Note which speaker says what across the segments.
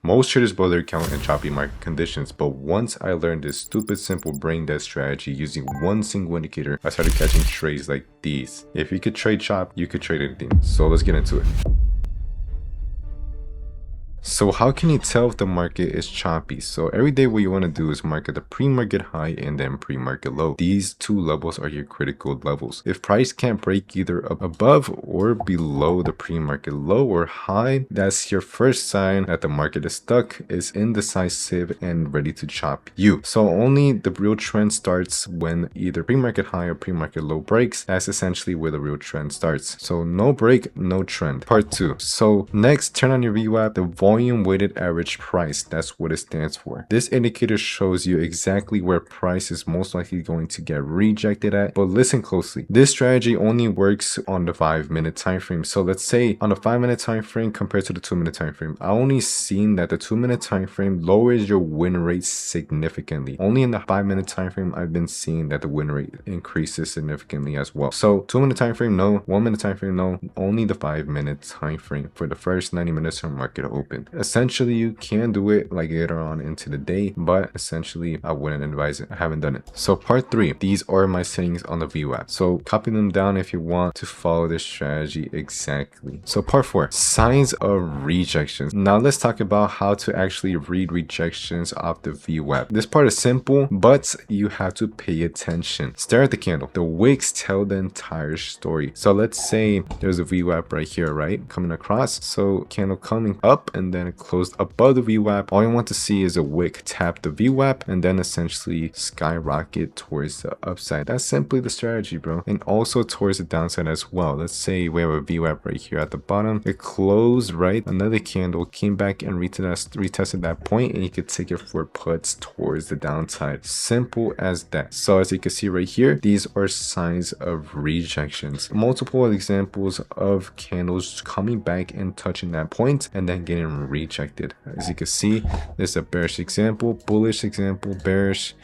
Speaker 1: Most traders blow their account in choppy market conditions, but once I learned this stupid simple brain dead strategy using one single indicator, I started catching trades like these. If you could trade chop, you could trade anything. So let's get into it. So how can you tell if the market is choppy? So every day what you want to do is market the pre-market high and then pre-market low. These two levels are your critical levels. If price can't break either above or below the pre-market low or high, that's your first sign that the market is stuck, is indecisive, and ready to chop you. So only the real trend starts when either pre-market high or pre-market low breaks. That's essentially where the real trend starts. So no break, no trend. Part 2. So next, turn on your VWAP, the volume weighted average price. That's what it stands for. This indicator shows you exactly where price is most likely going to get rejected at. But listen closely. This strategy only works on the 5-minute time frame. So let's say on the 5-minute time frame compared to the 2-minute time frame, I only seen that the 2-minute time frame lowers your win rate significantly. Only in the 5-minute time frame I've been seeing that the win rate increases significantly as well. So 2-minute time frame, no. 1-minute time frame, no. Only the 5-minute time frame for the first 90 minutes from market open. Essentially, you can do it like later on into the day, but essentially I wouldn't advise it. I haven't done it. So part 3, these are my settings on the VWAP. So copy them down if you want to follow this strategy exactly. So part 4, signs of rejections. Now let's talk about how to actually read rejections off the VWAP. This part is simple, but you have to pay attention. Stare at the candle. The wicks tell the entire story. So let's say there's a VWAP right here, right? Coming across. So candle coming up and then it closed above the VWAP. All you want to see is a wick tap the VWAP and then essentially skyrocket towards the upside. That's simply the strategy, bro. And also towards the downside as well. Let's say we have a VWAP right here at the bottom. It closed, right? Another candle came back and retested that point, and you could take it for puts towards the downside. Simple as that. So as you can see right here, these are signs of rejections. Multiple examples of candles coming back and touching that point and then getting rejected. As you can see, this is a bearish example, bullish example, bearish,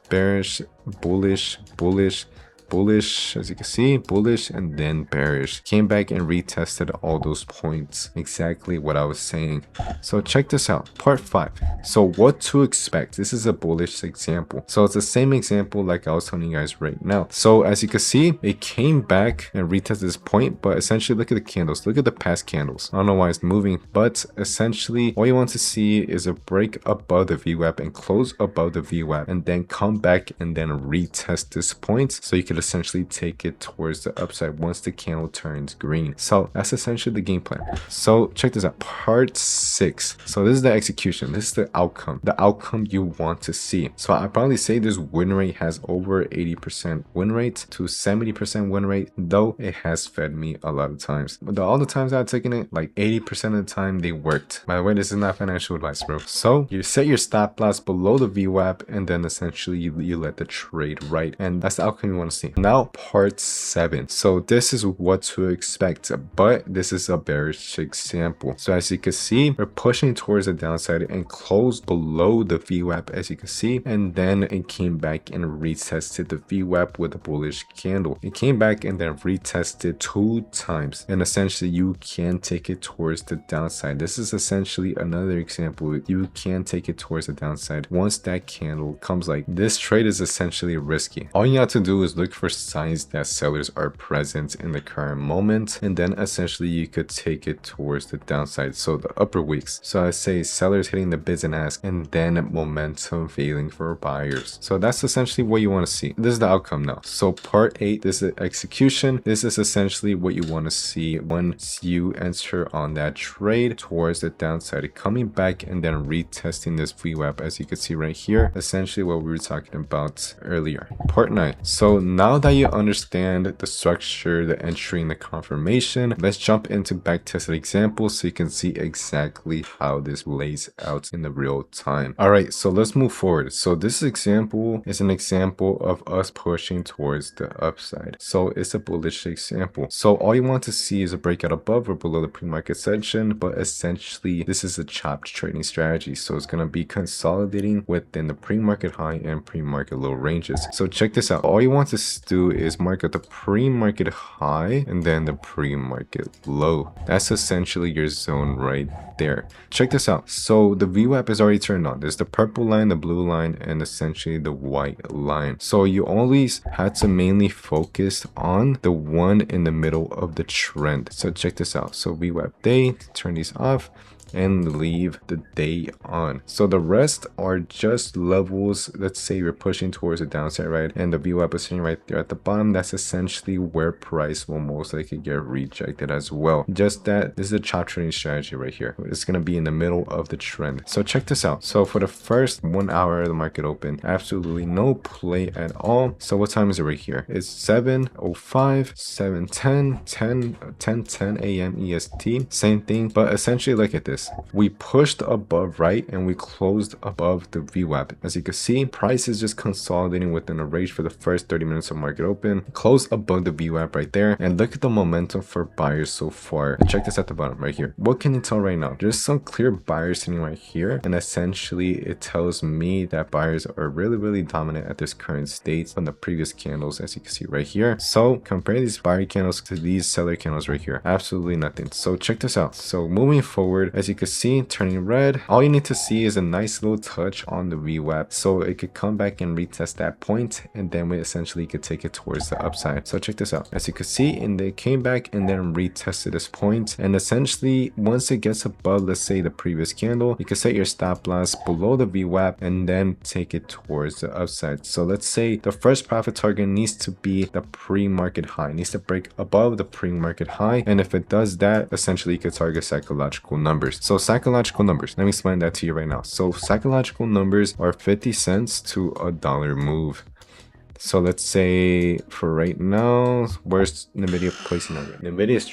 Speaker 1: bearish, bullish, bullish, bullish, as you can see, bullish, and then bearish. Came back and retested all those points. Exactly what I was saying. So check this out. Part 5. So what to expect. This is a bullish example. So it's the same example like I was telling you guys right now. So as you can see, it came back and retested this point, but essentially look at the candles. Look at the past candles. I don't know why it's moving, but essentially all you want to see is a break above the VWAP and close above the VWAP and then come back and then retest this point. So you can essentially take it towards the upside once the candle turns green. So that's essentially the game plan. So check this out. Part 6. So this is the execution. This is the outcome you want to see. So I probably say this win rate has over 80% win rate to 70% win rate, though it has fed me a lot of times. But all the times I've taken it, like 80% of the time they worked. By the way, this is not financial advice, bro. So you set your stop loss below the VWAP and then essentially you let the trade right, and that's the outcome you want to see. Now part 7. So this is what to expect, but this is a bearish example. So as you can see, we're pushing towards the downside and closed below the VWAP, as you can see, and then it came back and retested the VWAP with a bullish candle. It came back and then retested 2 times, and essentially you can take it towards the downside. This is essentially another example. You can take it towards the downside once that candle comes. Like, this trade is essentially risky. All you have to do is look for signs that sellers are present in the current moment, and then essentially you could take it towards the downside. So the upper wicks. So I say sellers hitting the bids and ask, and then momentum failing for buyers. So that's essentially what you want to see. This is the outcome now. So part 8, this is execution. This is essentially what you want to see once you enter on that trade towards the downside, coming back and then retesting this VWAP, as you can see right here. Essentially what we were talking about earlier. Part 9. So now that you understand the structure, the entry, and the confirmation, let's jump into backtested examples so you can see exactly how this lays out in the real time. All right, so let's move forward. So this example is an example of us pushing towards the upside. So it's a bullish example. So all you want to see is a breakout above or below the pre-market section, but essentially this is a chopped trading strategy. So it's going to be consolidating within the pre-market high and pre-market low ranges. So check this out. All you want to to do is market the pre-market high and then the pre-market low. That's essentially your zone right there. Check this out. So the VWAP is already turned on. There's the purple line, the blue line, and essentially the white line. So you always had to mainly focus on the one in the middle of the trend. So check this out. So VWAP day, turn these off and leave the day on. So the rest are just levels. Let's say you're pushing towards the downside, right? And the VWAP is sitting right there at the bottom. That's essentially where price will most likely get rejected as well. Just that this is a chop trading strategy right here. It's going to be in the middle of the trend. So check this out. So for the first 1 hour of the market open, absolutely no play at all. So what time is it right here? It's 7:05, 7:10, 10:10 a.m. EST. Same thing, but essentially look at this. We pushed above, right, and we closed above the VWAP. As you can see, price is just consolidating within a range for the first 30 minutes of market open. Close above the VWAP right there, and look at the momentum for buyers so far. And check this at the bottom right here. What can you tell right now? There's some clear buyers sitting right here, and essentially it tells me that buyers are really dominant at this current state from the previous candles, as you can see right here. So compare these buyer candles to these seller candles right here. Absolutely nothing. So check this out. So moving forward, as you can see, turning red, all you need to see is a nice little touch on the VWAP, so it could come back and retest that point, and then we essentially could take it towards the upside. So check this out. As you can see, and they came back and then retested this point, and essentially once it gets above, let's say, the previous candle, you can set your stop loss below the VWAP and then take it towards the upside. So let's say the first profit target needs to be the pre-market high, it needs to break above the pre-market high, and if it does that, essentially you could target psychological numbers. So psychological numbers, let me explain that to you right now. So psychological numbers are 50 cents to $1 move. So let's say for right now, where's NVIDIA placing on it? NVIDIA is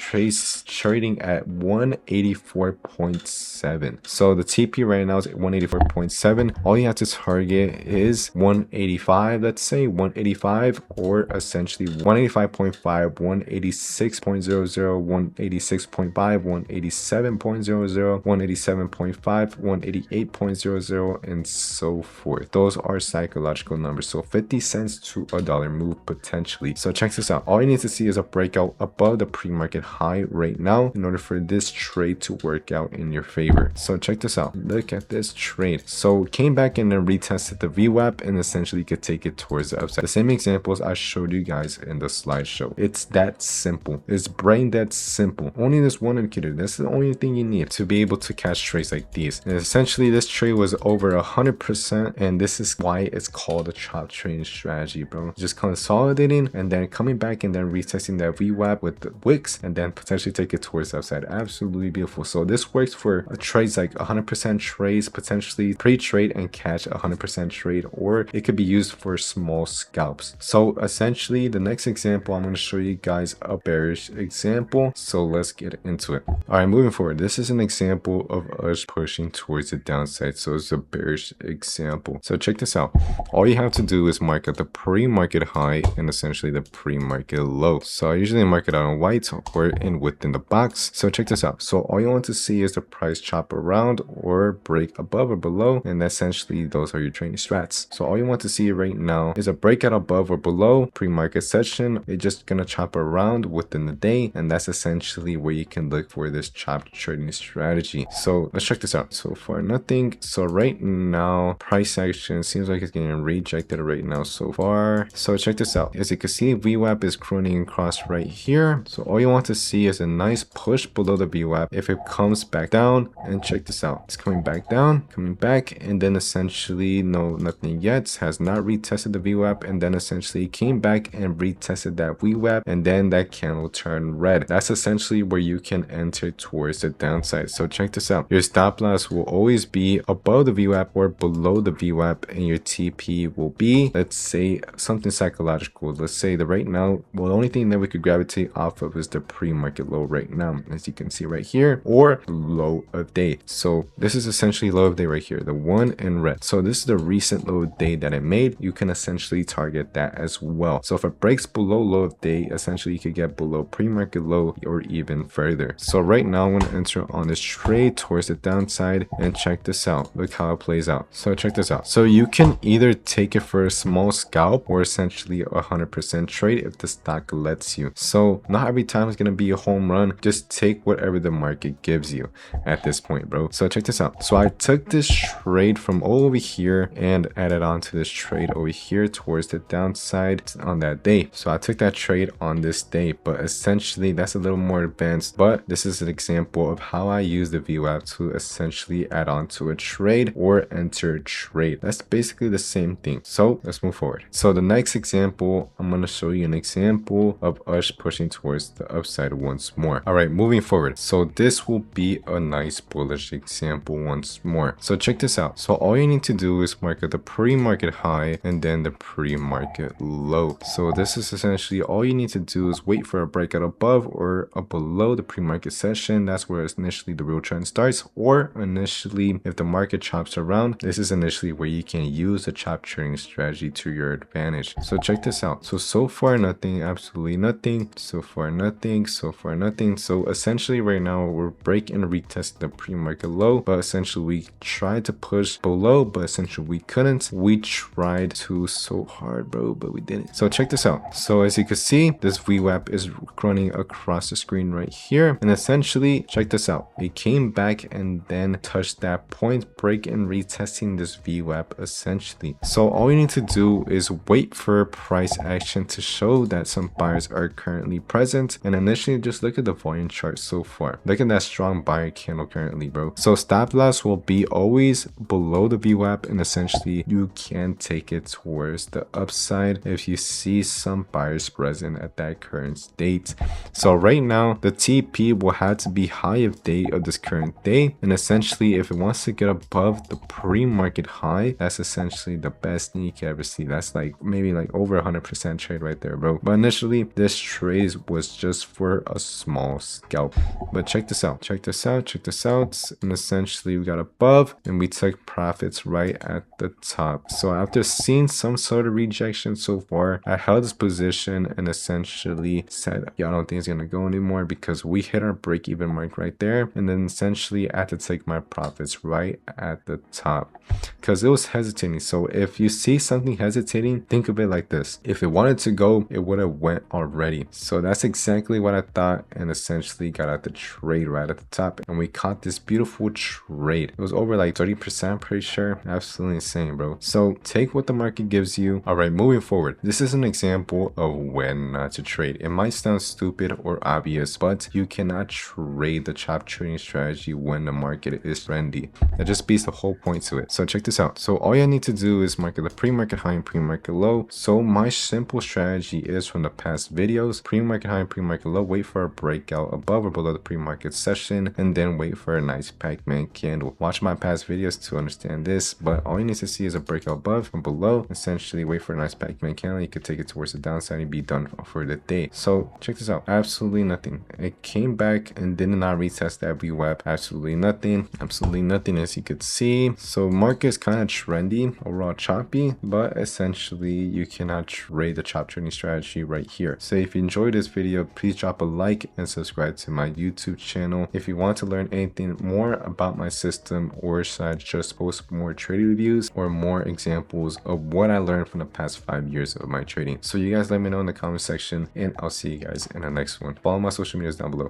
Speaker 1: trading at 184.7. So the TP right now is at 184.7. All you have to target is 185, let's say 185, or essentially 185.5, 186.00, 186.5, 187.00, 187.5, 188.00, and so forth. Those are psychological numbers. So 50 cents to $1 move potentially. So check this out. All you need to see is a breakout above the pre-market high right now in order for this trade to work out in your favor. So check this out. Look at this trade. So came back and then retested the VWAP, and essentially you could take it towards the upside. The same examples I showed you guys in the slideshow. It's that simple. It's brain that simple. Only this one indicator. That's the only thing you need to be able to catch trades like these. And essentially this trade was over 100%, and this is why it's called a chop trading strategy, bro. Just consolidating and then coming back and then retesting that VWAP with the wicks and then potentially take it towards the upside. Absolutely beautiful. So this works for trades like 100% trades, potentially pre-trade and catch 100% trade, or it could be used for small scalps. So essentially the next example, I'm going to show you guys a bearish example. So let's get into it. All right, moving forward, this is an example of us pushing towards the downside. So it's a bearish example. So check this out. All you have to do is mark at the pre-market high and essentially the pre-market low. So I usually mark it out on white or within the box. So check this out. So all you want to see is the price chop around or break above or below, and essentially those are your trading strats. So all you want to see right now is a breakout above or below pre-market session. It's just gonna chop around within the day, and that's essentially where you can look for this chop trading strategy. So let's check this out. So far nothing. So right now price action seems like it's getting rejected right now so far. So check this out. As you can see, VWAP is crooning across right here. So all you want to see is a nice push below the VWAP. If it comes back down, and check this out, it's coming back down, coming back, and then essentially nothing yet, has not retested the VWAP, and then essentially came back and retested that VWAP, and then that candle turned red. That's essentially where you can enter towards the downside. So check this out. Your stop loss will always be above the VWAP or below the VWAP, and your TP will be, let's say, something psychological. Let's say that right now, well, the only thing that we could gravitate off of is the pre-market low right now, as you can see right here, or low of day. So this is essentially low of day right here, the one in red. So this is the recent low of day that it made. You can essentially target that as well. So if it breaks below low of day, essentially you could get below pre-market low or even further. So right now I'm going to enter on this trade towards the downside, and check this out. Look how it plays out. So check this out. So you can either take it for a small scalp, or essentially a 100% trade if the stock lets you. So not every time is going to be a home run. Just take whatever the market gives you at this point, bro. So check this out. So I took this trade from over here and added on to this trade over here towards the downside on that day. So I took that trade on this day, but essentially that's a little more advanced, but this is an example of how I use the VWAP to essentially add on to a trade or enter a trade. That's basically the same thing. So let's move forward. So the next example, I'm going to show you an example of us pushing towards the upside once more. All right, moving forward. So this will be a nice bullish example once more. So check this out. So all you need to do is market the pre-market high and then the pre-market low. So this is essentially all you need to do is wait for a breakout above or below the pre-market session. That's where initially the real trend starts, or initially if the market chops around, this is initially where you can use the chop trading strategy to your advantage. So check this out. So far nothing, absolutely nothing. So far nothing, so far nothing. So essentially right now we're breaking and retesting the pre-market low, but essentially we tried to push below, but essentially we couldn't. We tried to so hard, bro, but we didn't. So check this out. So as you can see, this VWAP is running across the screen right here, and essentially check this out. It came back and then touched that point break and retesting this VWAP essentially. So all you need to do is wait for price action to show that some buyers are currently present, and initially just look at the volume chart so far. Look at that strong buyer candle currently, bro. So stop loss will be always below the VWAP, and essentially you can take it towards the upside if you see some buyers present at that current state. So right now the TP will have to be high of day of this current day, and essentially if it wants to get above the pre-market high, that's essentially the best thing you can ever see. That's like maybe like over 100% trade right there, bro. But initially this trade was just for a small scalp. But check this out, check this out, check this out, and essentially we got above and we took profits right at the top. So after seeing some sort of rejection so far, I held this position and essentially said, yeah, I don't think it's gonna go anymore, because we hit our break-even mark right there, and then essentially I had to take my profits right at the top because it was hesitating. So if you see something hesitating, think of it like this: if it wanted to go, it would have went already. So that's exactly what I thought, and essentially got out the trade right at the top, and we caught this beautiful trade. It was over like 30%, pretty sure. Absolutely insane, bro. So take what the market gives you. All right, moving forward, this is an example of when not to trade. It might sound stupid or obvious, but you cannot trade the chop trading strategy when the market is trendy. That just beats the whole point to it. So check this out. So all you need to do is market the pre-market high and pre-market low. So my simple strategy is from the past videos: pre-market high and pre-market low, wait for a breakout above or below the pre-market session, and then wait for a nice Pac-Man candle. Watch my past videos to understand this, but all you need to see is a breakout above and below. Essentially wait for a nice Pac-Man candle. You could take it towards the downside and be done for the day. So check this out. Absolutely nothing. It came back and did not retest that VWAP. Absolutely nothing. Absolutely nothing, as you could see. So market is kind of trendy, overall choppy, but essentially you cannot trade the chop trading strategy right here. So if you enjoyed this video, please drop a like and subscribe to my YouTube channel. If you want to learn anything more about my system, or should I just post more trading reviews or more examples of what I learned from the past 5 years of my trading. So you guys let me know in the comment section, and I'll see you guys in the next one. Follow my social medias down below.